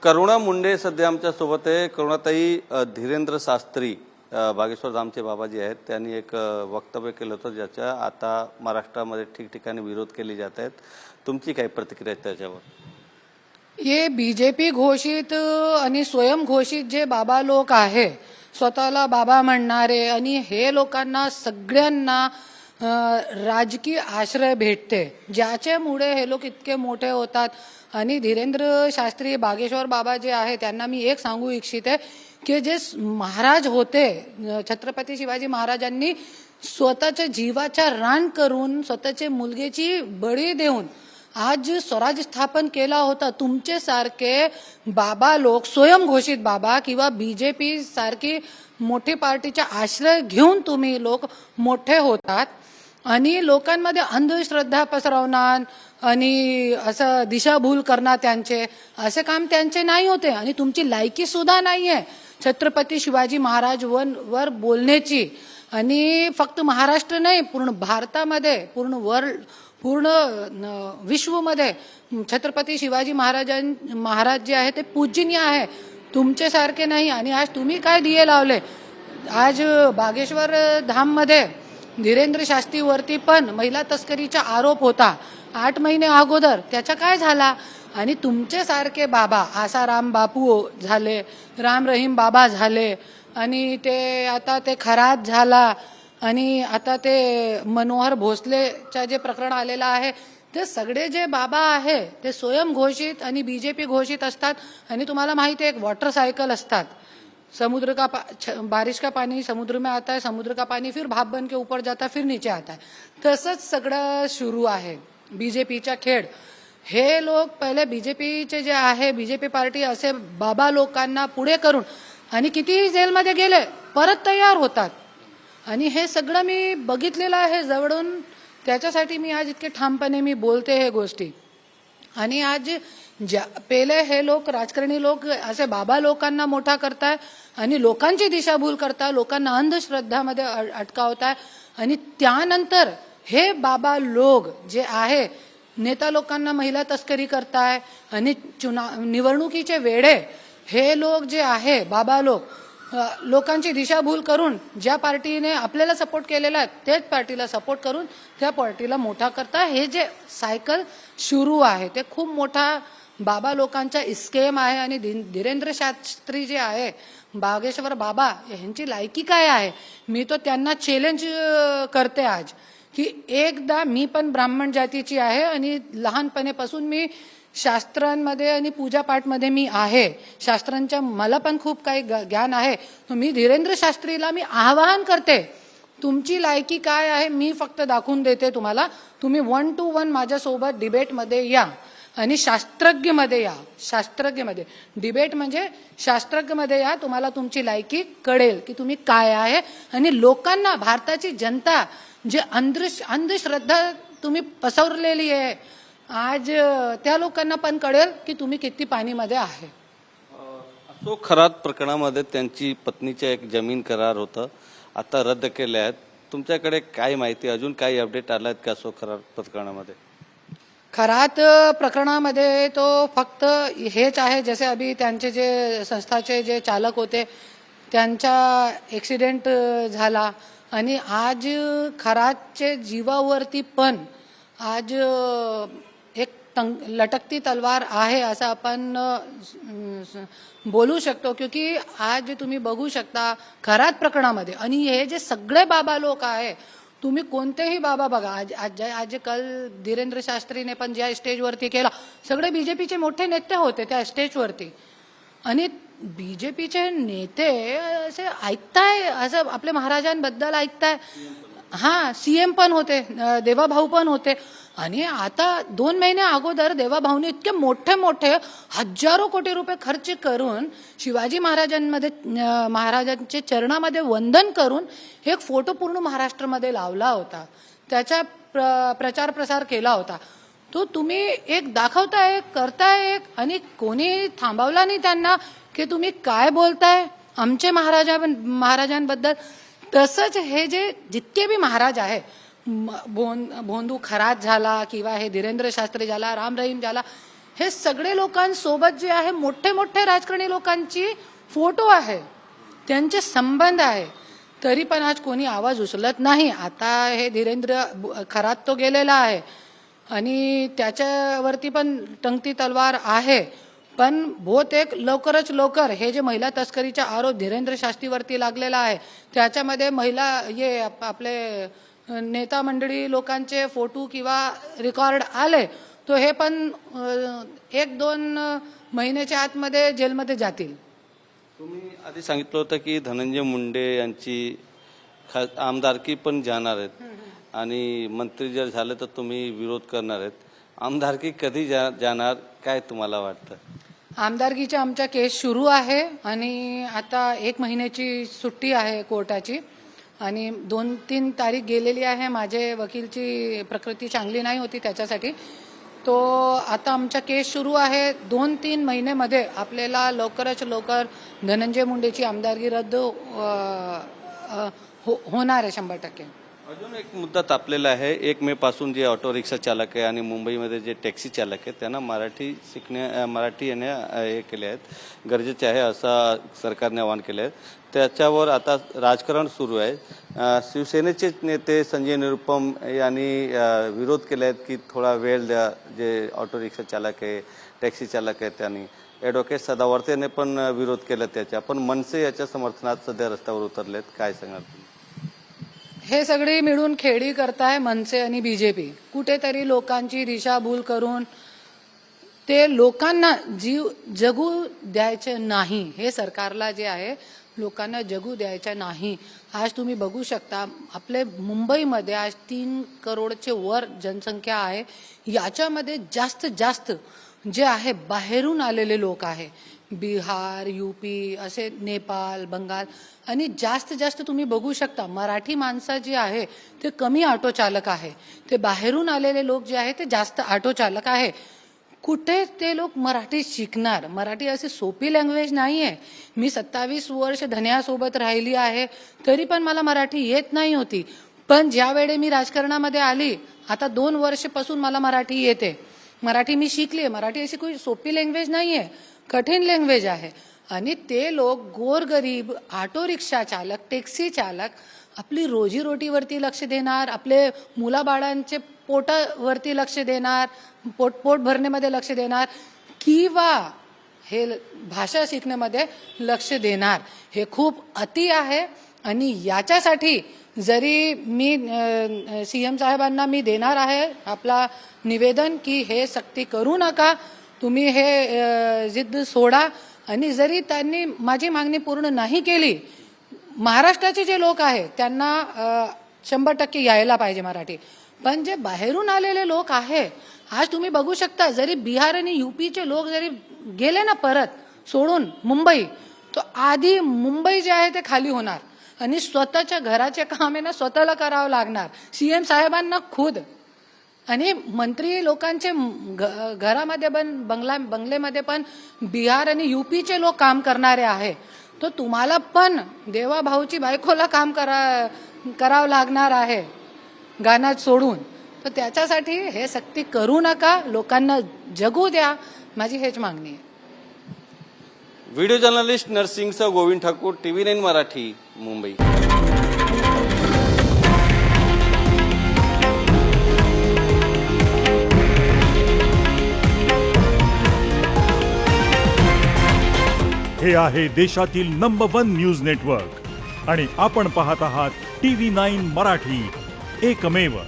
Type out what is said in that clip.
करुणा मुंडे सध्या आमच्या सोबत आहे। करुणाताई, धीरेंद्र शास्त्री बागेश्वर धामचे बाबाजी आहेत, त्यांनी एक वक्तव्य केलं होतं ज्याचा आता महाराष्ट्रामध्ये ठिकठिकाणी विरोध केले जात आहेत। तुमची काय प्रतिक्रिया आहे त्याच्यावर? ये बीजेपी घोषित आणि स्वयंघोषित जे बाबा लोक आहे, स्वतःला बाबा म्हणणारे, आणि हे लोकांना सगळ्यांना राजकीय आश्रय भेटते, ज्याच्यामुळे हे लोक इतके मोठे होतात। आणि धीरेंद्र शास्त्री बागेश्वर बाबा जे आहे त्यांना मी एक सांगू इच्छिते की जे महाराज होते, छत्रपती शिवाजी महाराजांनी स्वतःच्या जीवाचा रान करून स्वतःचे मुलगेची बळी देऊन आज स्वराज्य स्थापन केला होता। तुमचे सारखे बाबा लोक, स्वयंघोषित बाबा किंवा बीजेपी सारखी मोठी पार्टीचा आश्रय घेऊन तुम्ही लोक मोठे होतात आणि लोकांमध्ये अंधश्रद्धा पसरवणार आणि असं दिशाभूल करणार, त्यांचे असे काम त्यांचे नाही होते। आणि तुमची लायकी सुद्धा नाहीये छत्रपती शिवाजी महाराज वर बोलण्याची। आणि फक्त महाराष्ट्र नाही, पूर्ण भारतामध्ये, पूर्ण विश्वमध्ये छत्रपती शिवाजी महाराज जे आहे ते पूजनीय आहे, तुमचे सारखे नाही। आणि आज तुम्ही काय दिये लावले? आज बागेश्वर धाम मध्ये धीरेंद्र शास्त्रीवरती पण महिला तस्करीचा आरोप होता 8 महिने अगोदर, त्याचा काय झाला? आणि तुमचे सारखे बाबा, आसाराम बापू झाले, राम रहीम बाबा झाले, आणि ते आता ते खरात झाला, आणि आता ते मनोहर भोसलेचा जे प्रकरण आलेलं आहे, ते सगळे जे बाबा आहे ते स्वयंघोषित आणि बीजेपी घोषित असतात। आणि तुम्हाला माहिती आहे, एक वॉटर सायकल असतात, समुद्र का बारिश का पानी समुद्र में आता है, समुद्र का पानी फिर भाप बन के ऊपर जाता है, फिर नीचे आता है, तसंच सगळं सुरू आहे बीजेपीचा खेळ। हे लोक पहिले बीजेपीचे जे आहे, बीजेपी पार्टी असे बाबा लोकांना पुढे करून आणि कितीही जेलमध्ये गेले परत तयार होतात। आणि हे सगळं मी बघितलेलं आहे जवळून, त्याच्यासाठी मी आज इतके ठामपणे मी बोलते हे गोष्टी। आणि आज पहिले हे लोक, राजकारणी लोक असे बाबा लोकांना मोठा करताय आणि लोकांची दिशाभूल करताय, लोकांना अंधश्रद्धामध्ये अटकावताय। आणि त्यानंतर हे बाबा लोक जे आहे, नेता लोकांना महिला तस्करी करताय। आणि निवडणुकीचे वेळे हे लोक जे आहे बाबा लोक, लोकांची दिशाभूल करून ज्या पार्टीने आपल्याला सपोर्ट केलेला आहे तेच पार्टीला सपोर्ट करून त्या पार्टीला मोठा करता, हे जे सायकल सुरू आहे ते खूप मोठा बाबा लोकांचा स्केम आहे। आणि धीरेंद्र शास्त्री जे आहे, बागेश्वर बाबा, यांची लायकी काय आहे? मी तो त्यांना चॅलेंज करते आज की एकदा, मी पण ब्राह्मण जातीची आहे आणि लहानपणापासून मी शास्त्रांमध्ये आणि पूजापाठमध्ये मी आहे, शास्त्रांच्या मला पण खूप काही ज्ञान आहे। मी धीरेंद्र शास्त्रीला मी आवाहन करते, तुमची लायकी काय आहे मी फक्त दाखवून देते तुम्हाला। तुम्ही 1 to 1 माझ्यासोबत डिबेटमध्ये या आणि शास्त्रज्ञमध्ये या, शास्त्रज्ञमध्ये डिबेट म्हणजे शास्त्रज्ञमध्ये या, तुम्हाला तुमची लायकी कळेल की तुम्ही काय आहे। आणि लोकांना, भारताची जनता जे अंधश्रद्धा तुम्ही पसरलेली आहे, आज त्या लोकांना पण कळेल की तुम्ही किती पाणीमध्ये आहे। असो खरात प्रकरणामध्ये त्यांची पत्नीचे एक जमीन करार होतं, आता रद्द केले आहेत। तुमच्याकडे काय माहिती, अजून काही अपडेट आला आहेत का असो खरात प्रकरणामध्ये? खरात प्रकरणामध्ये तो फक्त हेच आहे, जसे अभी त्यांचे जे संस्थाचे जे चालक होते त्यांचा ॲक्सिडेंट झाला, आणि आज खरातचे जीवावरती पण आज एक लटकती तलवार आहे असं आपण बोलू शकतो। क्योंकि आज तुम्ही बघू शकता खरात प्रकरणामध्ये, आणि हे जे सगळे बाबा लोक आहे, तुम्ही कोणतेही बाबा बघा, आज कल धीरेंद्र शास्त्रीने पण ज्या स्टेजवरती केला, सगळे बीजेपीचे मोठे नेते होते त्या स्टेजवरती। आणि बीजेपीचे नेते असे ऐकताय, असं आपल्या महाराजांबद्दल ऐकताय, हा सीएम पण होते, देवाभाऊ पण होते। आणि आता 2 महिने अगोदर देवाभाऊने इतके मोठे मोठे हजारो कोटी रुपये खर्च करून शिवाजी महाराजांचे चरणामध्ये वंदन करून एक फोटो पूर्ण महाराष्ट्रामध्ये लावला होता, त्याचा प्रचार प्रसार केला होता। तो तुम्ही एक दाखवताय, करताय एक, आणि कोणी थांबवला नाही त्यांना की तुम्ही काय बोलताय आमचे महाराजांबद्दल। तसंच हे जे जितके बी महाराज आहे, भोंदू खरात झाला किंवा हे धीरेंद्र शास्त्री झाला, राम रहीम झाला, हे सगळे लोकांसोबत जे आहे मोठे मोठे राजकारणी लोकांची फोटो आहे, त्यांचे संबंध आहे, तरी पण आज कोणी आवाज उचलत नाही. आता हे धीरेंद्र खरात तो गेलेला आहे आणि त्याच्यावरती पण टंगती तलवार आहे, पण बहुतेक लवकरच लवकर हे जे महिला तस्करीचा आरोप धीरेंद्र शास्त्रीवरती लागलेला आहे, त्याच्यामध्ये महिला हे आपले नेता मंडळी लोकांचे फोटो किंवा रेकॉर्ड आले, तो हे पण 1-2 महिन्याच्या आतमध्ये जेलमध्ये जातील. तुम्ही आधी सांगितलं होतं की धनंजय मुंडे यांची आमदारकी पण जाणार आहेत आणि मंत्री जर झाले तर तुम्ही विरोध करणार आहेत. आमदारकी कधी जाणार, काय तुम्हाला वाटतं? आमदारकीचा आमचा केस सुरू आहे आणि आता 1 महिन्याची सुट्टी आहे कोर्टाची आणि 2-3 तारीख गेलेली आहे. माझे वकीलची प्रकृती चांगली नाही होती त्याच्यासाठी, तो आता आमचा केस सुरू आहे. 2-3 महिन्यामध्ये आपल्याला लवकरच लवकर धनंजय मुंडेची आमदारकी रद्द होणार आहे 100%. अजून एक मुद्दा तापलेला आहे. 1 मे पासून जे ऑटो रिक्षा चालक आहे आणि मुंबईमध्ये जे टॅक्सी चालक आहेत त्यांना मराठी येणे हे केले आहेत, गरजेचे आहे असं सरकारने आवाहन केले आहे. त्याच्यावर आता राजकारण सुरू आहे. शिवसेनेचे नेते संजय निरुपम यांनी विरोध केले आहेत की थोडा वेळ द्या, जे ऑटो रिक्षा चालक आहे, टॅक्सी चालक आहे त्यांनी. ॲडव्होकेट सदावर्तेने पण विरोध केला त्याच्या, पण मनसे याच्या समर्थनात सध्या रस्त्यावर उतरलेत. काय सांगणार तुम्ही? हे सगळे मिळून खेळी करताय मनसे आणि बीजेपी. कुठेतरी लोकांची दिशाभूल करून ते लोकांना जीव जगू द्यायचे नाही. हे सरकारला जे आहे लोकांना जगू द्यायचं नाही. आज तुम्ही बघू शकता आपले मुंबईमध्ये आज 3 करोडचे वर जनसंख्या आहे. याच्यामध्ये जास्त जे आहे बाहेरून आलेले लोक आहे, बिहार, यूपी, असे नेपाळ, बंगाल, आणि जास्त तुम्ही बघू शकता मराठी माणसं जी आहे ते कमी ऑटो चालक आहे. ते बाहेरून आलेले लोक जे आहे ते जास्त ऑटो चालक आहे. कुठे ते लोक मराठी शिकणार? मराठी अशी सोपी लँग्वेज नाही आहे. मी 27 वर्ष धन्यासोबत राहिली आहे, तरी पण मला मराठी येत नाही होती. पण ज्यावेळी मी राजकारणामध्ये आली, आता 2 वर्षापासून मला मराठी येते. मराठी मी शिकली आहे. मराठी अशी काही सोपी लँग्वेज नाही आहे, कठीण लँग्वेज आहे. आणि ते लोक गोरगरीब ऑटो रिक्षा चालक, टॅक्सी चालक आपली रोजीरोटीवरती लक्ष देणार, आपले मुलाबाळांचे पोटावरती लक्ष देणार, पोट भरण्यामध्ये लक्ष देणार किंवा हे भाषा शिकण्यामध्ये लक्ष देणार. हे खूप अति आहे. आणि याच्यासाठी जरी मी CM साहेबांना मी देणार आहे आपला निवेदन की हे सक्ती करू नका, तुम्ही हे जिद्द सोडा. आणि जरी त्यांनी माझी मागणी पूर्ण नाही केली, महाराष्ट्राचे जे लोक आहेत त्यांना 100% यायला पाहिजे मराठी. पण जे बाहेरून आलेले लोक आहे, आज तुम्ही बघू शकता जरी बिहार आणि यूपीचे लोक जरी गेले ना परत सोडून मुंबई, तो आधी मुंबई जे आहे ते खाली होणार आणि स्वतःच्या घराचे काम आहे ना स्वतःला करावं लागणार. CM साहेबांना खुद आणि मंत्री लोकांचे घरामध्ये पण बंगलेमध्ये पण बिहार आणि यूपीचे लोक काम करणारे आहे. तो तुम्हाला पण देवा भाऊची बायकोला काम करावं लागणार आहे गाणं सोडून. तर त्याच्यासाठी हे सक्ती करू नका, लोकांना जगू द्या, माझी हेच मागणी आहे. व्हिडिओ जर्नलिस्ट नरसिंगसह गोविंद ठाकूर, TV9 मराठी, मुंबई. हे आहे देशातील नंबर 1 न्यूज नेटवर्क आणि आपण पाहत आहात TV9 मराठी, एकमेव.